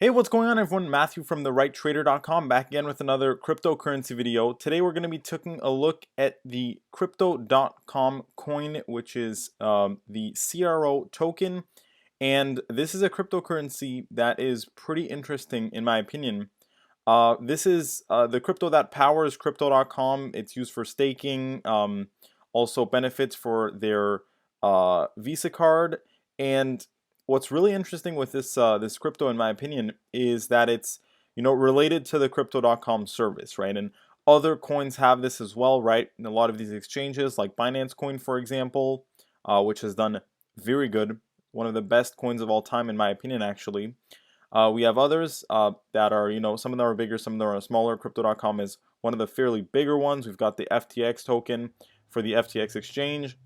Hey, what's going on everyone? Matthew from therighttrader.com back again with another cryptocurrency video. Today we're going to be taking a look at the Crypto.com coin, which is the CRO token. And this is a cryptocurrency that is pretty interesting in my opinion. This is the crypto that powers Crypto.com. It's used for staking, also benefits for their Visa card, and what's really interesting with this crypto, in my opinion, is that it's related to the Crypto.com service, right? And other coins have this as well, right? And a lot of these exchanges, like Binance Coin, for example, which has done very good, one of the best coins of all time, in my opinion, actually. We have others that are, some of them are bigger, some of them are smaller. Crypto.com is one of the fairly bigger ones. We've got the FTX token for the FTX exchange.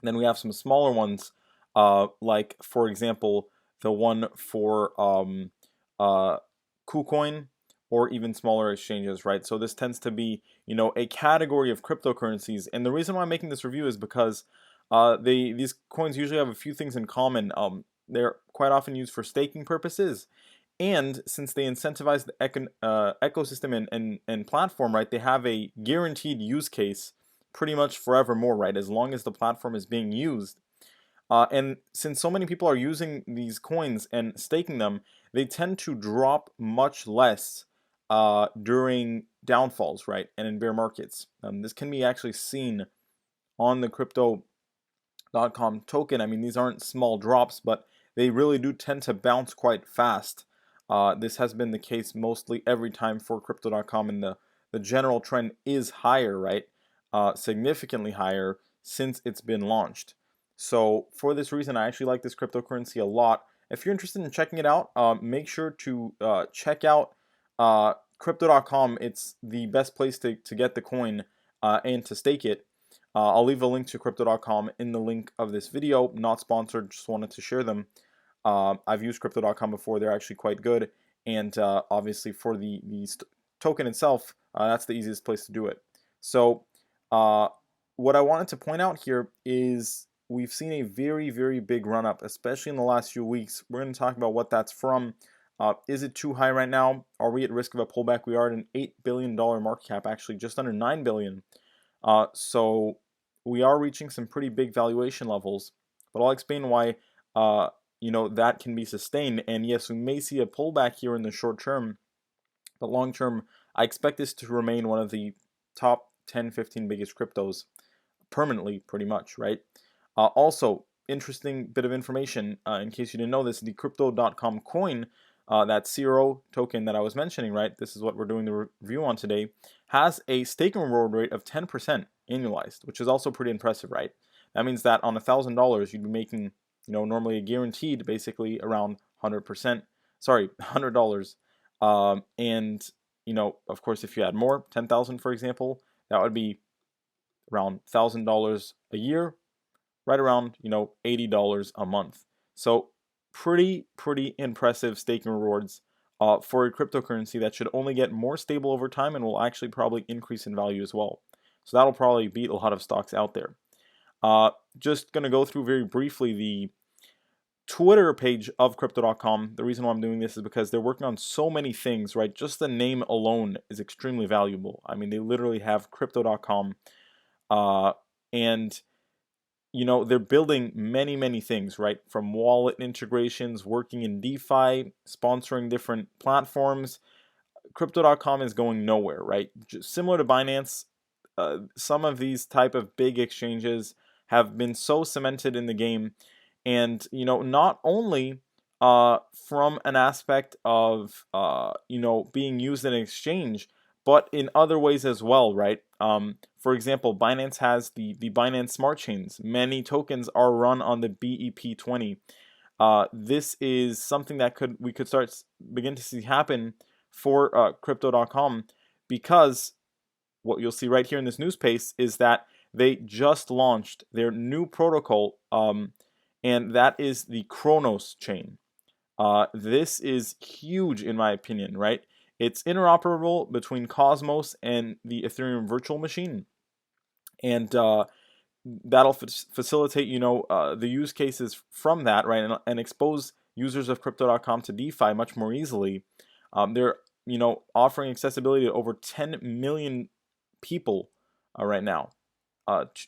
Then we have some smaller ones, like, for example, the one for KuCoin, or even smaller exchanges, right? So this tends to be, a category of cryptocurrencies. And the reason why I'm making this review is because these coins usually have a few things in common. They're quite often used for staking purposes, and since they incentivize the ecosystem and platform, right, they have a guaranteed use case pretty much forevermore, right, as long as the platform is being used. And since so many people are using these coins and staking them, they tend to drop much less during downfalls, right, and in bear markets. This can be actually seen on the Crypto.com token. I mean, these aren't small drops, but they really do tend to bounce quite fast. This has been the case mostly every time for Crypto.com, and the general trend is higher, right? Significantly higher since it's been launched. So for this reason, I actually like this cryptocurrency a lot. If you're interested in checking it out, make sure to check out Crypto.com. It's the best place to get the coin and to stake it. I'll leave a link to Crypto.com in the link of this video. Not sponsored, just wanted to share them. I've used Crypto.com before. They're actually quite good. And obviously for the token itself, that's the easiest place to do it. So what I wanted to point out here is we've seen a very, very big run up, especially in the last few weeks. We're going to talk about what that's from. Is it too high right now? Are we at risk of a pullback? We are at an $8 billion market cap, actually just under $9 billion. So we are reaching some pretty big valuation levels, but I'll explain why that can be sustained. And yes, we may see a pullback here in the short term, but long term, I expect this to remain one of the top 10, 15 biggest cryptos permanently, pretty much, right? Also, interesting bit of information, in case you didn't know this, the Crypto.com coin, that CRO token that I was mentioning, right? This is what we're doing the review on today, has a staking reward rate of 10% annualized, which is also pretty impressive, right? That means that on $1,000, you'd be making, normally a guaranteed, basically around 100%, sorry, $100. And, of course, if you add more, 10,000, for example, that would be around $1,000 a year, right around, $80 a month. So pretty impressive staking rewards for a cryptocurrency that should only get more stable over time and will actually probably increase in value as well. So that'll probably beat a lot of stocks out there. Just going to go through very briefly the Twitter page of Crypto.com. The reason why I'm doing this is because they're working on so many things, right? Just the name alone is extremely valuable. I mean, they literally have Crypto.com, and they're building many things, right? From wallet integrations, working in DeFi, sponsoring different platforms. Crypto.com is going nowhere, right? Just similar to Binance, some of these type of big exchanges have been so cemented in the game, and not only from an aspect of being used in an exchange, but in other ways as well, right? For example, Binance has the Binance Smart Chains. Many tokens are run on the BEP20. This is something that we could begin to see happen for Crypto.com, because what you'll see right here in this news pace is that they just launched their new protocol, and that is the Kronos chain. This is huge in my opinion, right? It's interoperable between Cosmos and the Ethereum virtual machine, and that'll facilitate the use cases from that, right, and expose users of Crypto.com to DeFi much more easily. They're offering accessibility to over 10 million people right now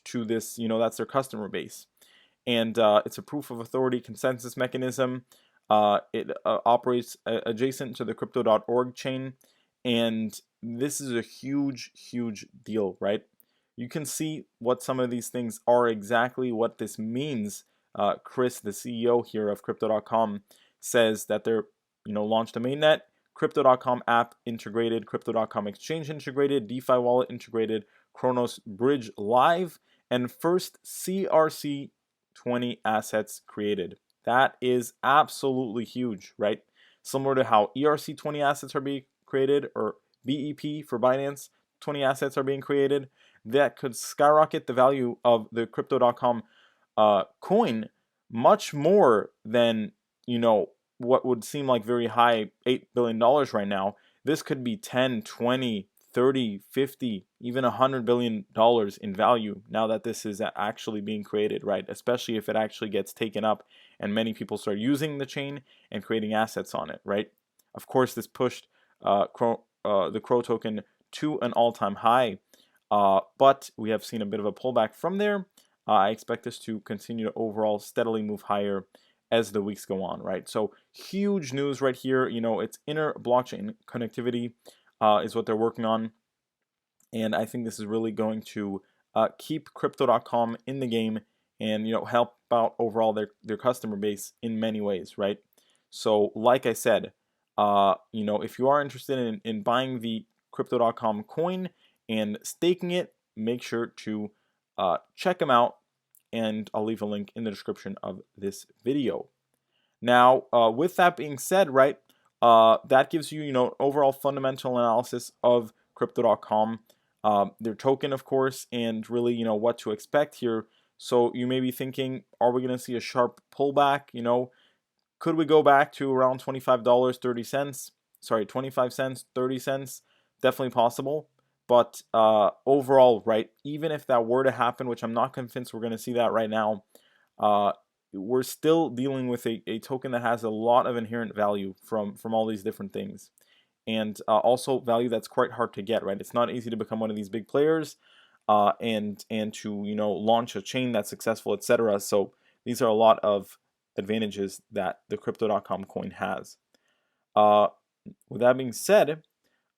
to this. That's their customer base, and it's a proof of authority consensus mechanism. It operates adjacent to the Crypto.org chain, and this is a huge, huge deal, right? You can see what some of these things are, exactly what this means. Chris, the CEO here of Crypto.com, says that they're launched a mainnet, Crypto.com app integrated, Crypto.com exchange integrated, DeFi wallet integrated, Chronos bridge live, and first CRC20 assets created. That is absolutely huge, right? Similar to how ERC20 assets are being created, or BEP for Binance 20 assets are being created. That could skyrocket the value of the Crypto.com coin much more than what would seem like very high $8 billion right now. This could be 10, 20, 30, 50, even $100 billion in value now that this is actually being created, right? Especially if it actually gets taken up and many people start using the chain and creating assets on it, right? Of course, this pushed the CRO token to an all-time high, but we have seen a bit of a pullback from there. I expect this to continue to overall steadily move higher as the weeks go on, right? So huge news right here. It's inner blockchain connectivity is what they're working on, and I think this is really going to keep Crypto.com in the game and help out overall their customer base in many ways, right? So like I said, if you are interested in buying the Crypto.com coin and staking it, make sure to check them out, and I'll leave a link in the description of this video. Now, with that being said, right, that gives you, overall fundamental analysis of Crypto.com, their token, of course, and really, what to expect here. So you may be thinking, are we going to see a sharp pullback? Could we go back to around $25, 30 cents? Sorry, 25 cents, 30 cents? Definitely possible. But overall, right, even if that were to happen, which I'm not convinced we're going to see that right now, we're still dealing with a token that has a lot of inherent value from all these different things, and also value that's quite hard to get, right? It's not easy to become one of these big players and to launch a chain that's successful, etc. So these are a lot of advantages that the Crypto.com coin has. With that being said,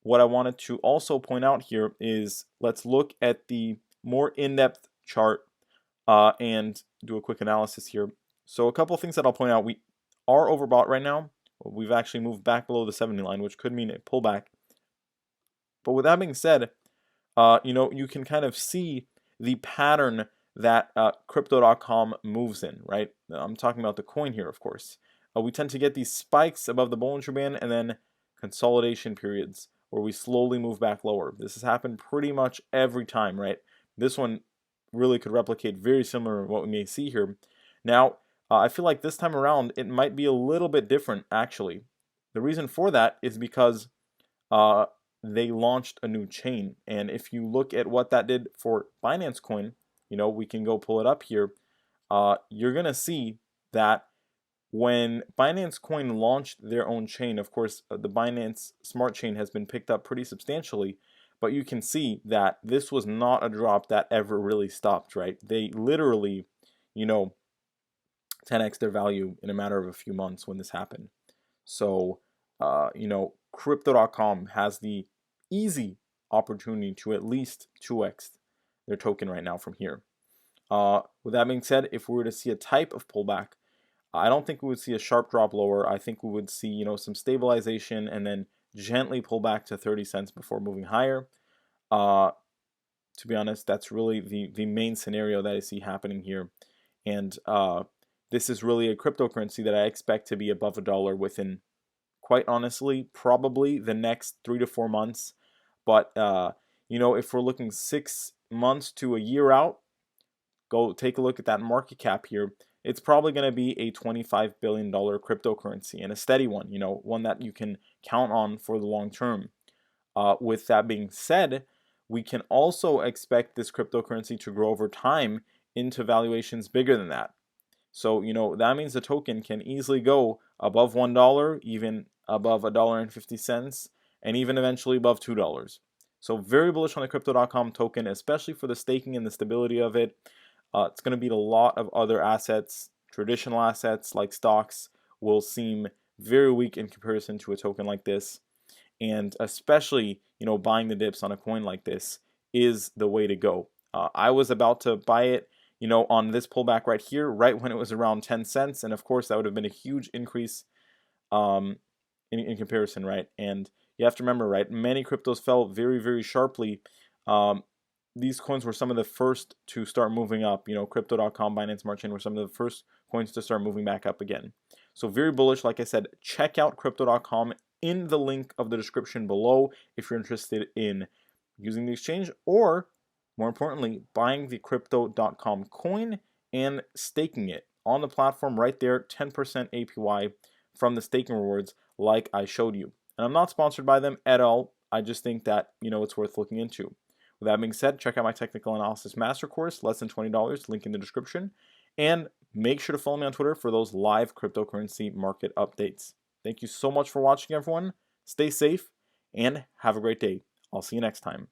what I wanted to also point out here is, let's look at the more in-depth chart and do a quick analysis here. So a couple things that I'll point out. We are overbought right now. We've actually moved back below the 70 line, which could mean a pullback. But with that being said, you can kind of see the pattern that Crypto.com moves in, right? I'm talking about the coin here, of course. We tend to get these spikes above the Bollinger Band and then consolidation periods where we slowly move back lower. This has happened pretty much every time, right? This one really could replicate very similar to what we may see here. Now, I feel like this time around it might be a little bit different, actually. The reason for that is because they launched a new chain, and if you look at what that did for Binance Coin, we can go pull it up here. You're gonna see that when Binance Coin launched their own chain, of course, the Binance Smart Chain has been picked up pretty substantially, but you can see that this was not a drop that ever really stopped, right? They literally, 10x their value in a matter of a few months when this happened. So, Crypto.com has the easy opportunity to at least 2x their token right now from here. With that being said, if we were to see a type of pullback, I don't think we would see a sharp drop lower. I think we would see, some stabilization and then gently pull back to 30 cents before moving higher. To be honest, that's really the main scenario that I see happening here. And this is really a cryptocurrency that I expect to be above $1 within, quite honestly, probably the next 3 to 4 months. But, if we're looking 6 months to a year out, go take a look at that market cap here. It's probably going to be a $25 billion cryptocurrency, and a steady one, one that you can count on for the long term. With that being said, we can also expect this cryptocurrency to grow over time into valuations bigger than that. So, that means the token can easily go above $1, even above $1.50, and even eventually above $2. So very bullish on the Crypto.com token, especially for the staking and the stability of it. It's going to beat a lot of other assets. Traditional assets like stocks will seem very weak in comparison to a token like this. And especially, buying the dips on a coin like this is the way to go. I was about to buy it, on this pullback right here, right when it was around 10 cents. And of course, that would have been a huge increase um, in comparison, right? And you have to remember, right, many cryptos fell very, very sharply. These coins were some of the first to start moving up. Crypto.com, Binance Smart Chain were some of the first coins to start moving back up again. So very bullish. Like I said, check out Crypto.com in the link of the description below if you're interested in using the exchange, or more importantly, buying the Crypto.com coin and staking it on the platform right there, 10% APY from the staking rewards like I showed you. And I'm not sponsored by them at all. I just think that, it's worth looking into. With that being said, check out my technical analysis master course, less than $20, link in the description. And make sure to follow me on Twitter for those live cryptocurrency market updates. Thank you so much for watching, everyone. Stay safe and have a great day. I'll see you next time.